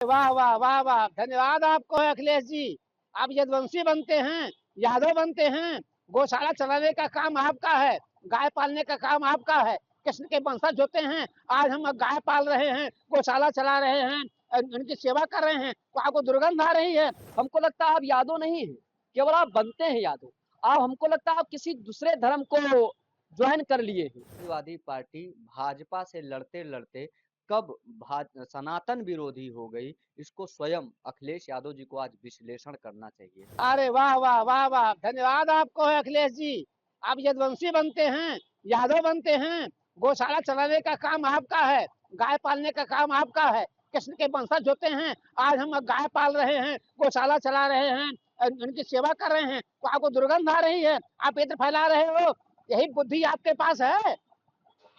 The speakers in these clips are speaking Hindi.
वाह वाह वाह वाह, धन्यवाद आपको है अखिलेश जी। आप यदुवंशी बनते हैं, यादव बनते हैं, गौशाला चलाने का काम आपका है, गाय पालने का काम आपका है। कृष्ण के वंशज होते हैं, आज हम गाय पाल रहे हैं, गौशाला चला रहे हैं, उनकी सेवा कर रहे हैं, तो आपको दुर्गंध आ रही है। हमको लगता है आप यादव नहीं है, केवल आप बनते हैं यादव। आप, हमको लगता है आप किसी दूसरे धर्म को ज्वाइन कर लिए हैं। समाजवादी पार्टी भाजपा से लड़ते लड़ते कब सनातन विरोधी हो गई, इसको स्वयं अखिलेश यादव जी को आज विश्लेषण करना चाहिए। अरे वाह वाह वाह वाह, धन्यवाद आपको है अखिलेश जी। आप यदुवंशी बनते हैं, यादव बनते हैं, गौशाला चलाने का काम आपका है, गाय पालने का काम आपका है। कृष्ण के वंशज होते हैं, आज हम गाय पाल रहे हैं, गौशाला चला रहे हैं, उनकी सेवा कर रहे हैं, तो आपको दुर्गंध आ रही है, आप इत्र फैला रहे हो। यही बुद्धि आपके पास है।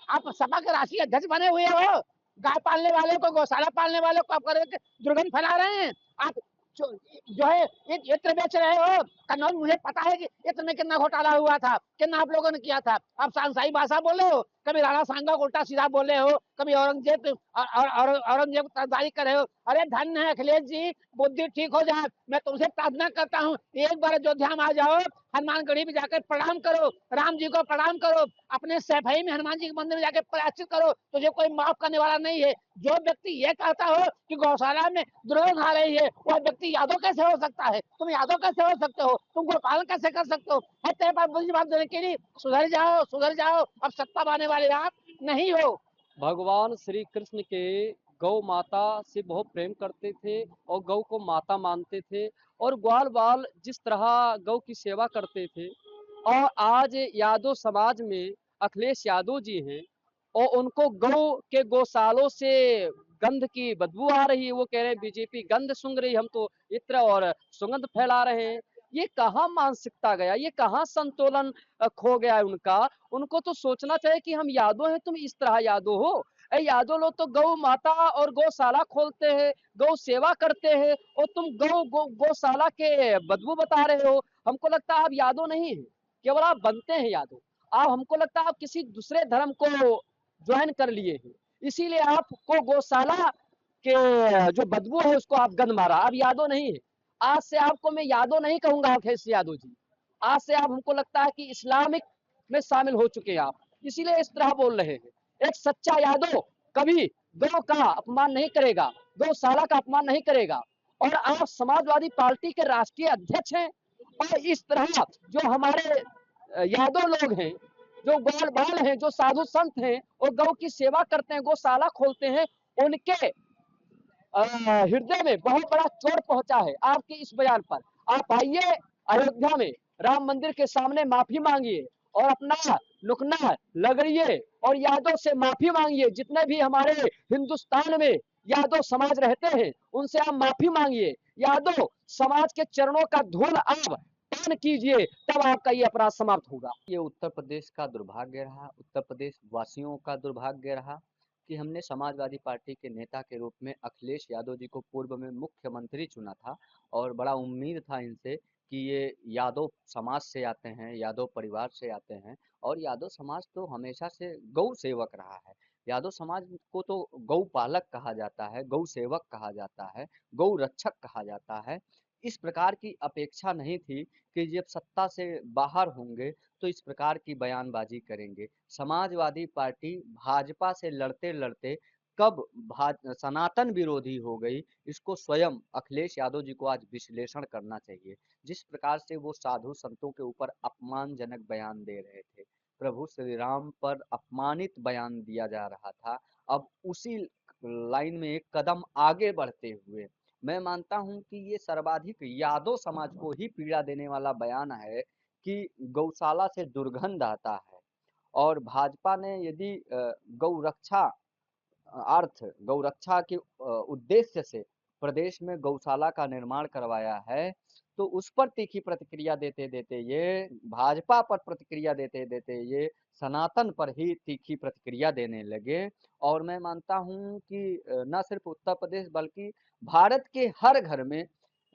आप सपा के राष्ट्रीय अध्यक्ष बने हुए हो, गाय पालने वाले को, गौशाला पालने वाले को आप दुर्गंध फैला रहे हैं। आप जो है इत्र बेच रहे हो। कन्नौज, मुझे पता है कि इत्र में कितना घोटाला हुआ था, कितना आप लोगों ने किया था। आप सांसाई भाषा बोले हो, कभी राणा सांगा को उल्टा सीधा बोले हो, कभी औरंगजेब औरंगजेब की तरफदारी करे हो। अरे धन्य है अखिलेश जी, बुद्धि ठीक हो जाए। मैं तुमसे प्रार्थना करता हूँ, एक बार अयोध्या में आ जाओ, हनुमानगढ़ी में जाकर प्रणाम करो, राम जी को प्रणाम करो, अपने सैफई में हनुमान जी के मंदिर में जाकर प्रायश्चित करो, तुझे कोई माफ करने वाला नहीं है। जो व्यक्ति ये कहता हो कि गौशाला में दुर्गंध आ रही है, वह व्यक्ति यादव कैसे हो सकता है? तुम यादव कैसे हो सकते हो? तुम गोपालन कैसे कर सकते हो? है तेरे पास बुरी बात देने के लिए? सुधर जाओ, सुधर जाओ। अब सत्ता पाने वाले आप नहीं हो। भगवान श्री कृष्ण के गौ माता से बहुत प्रेम करते थे और गौ को माता मानते थे, और ग्वाल बाल जिस तरह गौ की सेवा करते थे। और आज यादव समाज में अखिलेश यादव जी हैं, और उनको गौ के गौशालों से गंध की बदबू आ रही है। वो कह रहे हैं बीजेपी गंध सूंघ रही, हम तो इत्र और सुगंध फैला रहे हैं। ये कहाँ मानसिकता गया, ये कहाँ संतुलन खो गया है उनका। उनको तो सोचना चाहिए कि हम यादव हैं, तुम इस तरह यादव हो। यादव लोग तो गौ माता और गौशाला खोलते हैं, गौ सेवा करते हैं, और तुम गौशाला के बदबू बता रहे हो। हमको लगता है आप यादव नहीं है, केवल आप बनते हैं यादव। आप, हमको लगता है आप किसी दूसरे धर्म को ज्वाइन कर लिए हैं, इसीलिए आपको गौशाला के जो बदबू है उसको आप गंद मारा। आप यादव नहीं है। आज से आपको मैं यादव नहीं कहूंगा अखिलेश यादव जी। आज से आप, हमको लगता है कि इस्लामिक में शामिल हो चुके हैं आप, इसीलिए इस तरह बोल रहे हैं। एक सच्चा यादव कभी गौ का अपमान नहीं करेगा, गौशाला का अपमान नहीं करेगा। और आप समाजवादी पार्टी के राष्ट्रीय अध्यक्ष हैं, और इस तरह जो हमारे यादव लोग हैं, जो ग्वाल बाल हैं, जो साधु संत हैं और गौ की सेवा करते हैं, गौशाला खोलते हैं, उनके हृदय में बहुत बड़ा चोट पहुंचा है आपके इस बयान पर। आप आइए अयोध्या में राम मंदिर के सामने माफी मांगिए, और अपना लुकना लगड़िए, और यादव से माफी मांगिए। जितने भी हमारे हिंदुस्तान में यादव समाज रहते हैं, उनसे आप माफी मांगिए। यादव समाज के चरणों का धूल आप पान कीजिए, तब आपका ये अपराध समाप्त होगा। ये उत्तर प्रदेश का दुर्भाग्य रहा, उत्तर प्रदेश वासियों का दुर्भाग्य रहा कि हमने समाजवादी पार्टी के नेता के रूप में अखिलेश यादव जी को पूर्व में मुख्यमंत्री चुना था, और बड़ा उम्मीद था इनसे कि ये यादव समाज से आते हैं, यादव परिवार से आते हैं। और यादव समाज तो हमेशा से गौ सेवक रहा है। यादव समाज को तो गौ पालक कहा जाता है, गौ सेवक कहा जाता है, गौ रक्षक कहा जाता है। इस प्रकार की अपेक्षा नहीं थी कि जब सत्ता से बाहर होंगे तो इस प्रकार की बयानबाजी करेंगे। समाजवादी पार्टी भाजपा से लड़ते लड़ते कब सनातन विरोधी हो गई, इसको स्वयं अखिलेश यादव जी को आज विश्लेषण करना चाहिए। जिस प्रकार से वो साधु संतों के ऊपर अपमानजनक बयान दे रहे थे, प्रभु श्री राम पर अपमानित बयान दिया जा रहा था, अब उसी लाइन में एक कदम आगे बढ़ते हुए मैं मानता हूं कि ये सर्वाधिक यादव समाज को ही पीड़ा देने वाला बयान है कि गौशाला से दुर्गंध आता है। और भाजपा ने यदि गौरक्षा गौरक्षा के उद्देश्य से प्रदेश में गौशाला का निर्माण करवाया है, तो उस पर तीखी प्रतिक्रिया देते देते ये, भाजपा पर प्रतिक्रिया देते देते ये सनातन पर ही तीखी प्रतिक्रिया देने लगे। और मैं मानता हूं कि न सिर्फ उत्तर प्रदेश बल्कि भारत के हर घर में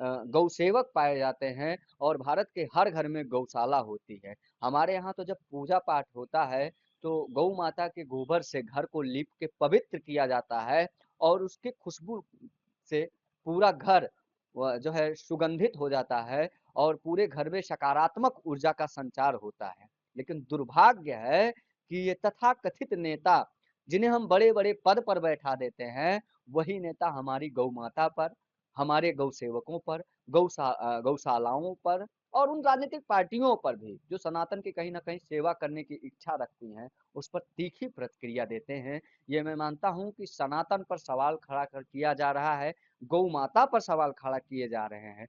गौ सेवक पाए जाते हैं, और भारत के हर घर में गौशाला होती है। हमारे यहाँ तो जब पूजा पाठ होता है तो गौ माता के गोबर से घर को लीप के पवित्र किया जाता है, और उसके खुशबू से पूरा घर जो है सुगंधित हो जाता है और पूरे घर में सकारात्मक ऊर्जा का संचार होता है। लेकिन दुर्भाग्य है कि ये तथाकथित नेता जिन्हें हम बड़े-बड़े पद पर बैठा देते हैं, वही नेता हमारी गौ माता पर, हमारे गौ सेवकों पर, गौशालाओं पर और उन राजनीतिक पार्टियों पर भी जो सनातन की कहीं न कहीं सेवा करने की इच्छा रखती हैं, उस पर तीखी प्रतिक्रिया देते हैं। ये मैं मानता हूँ कि सनातन पर सवाल खड़ा कर किया जा रहा है, गौ माता पर सवाल खड़ा किए जा रहे हैं।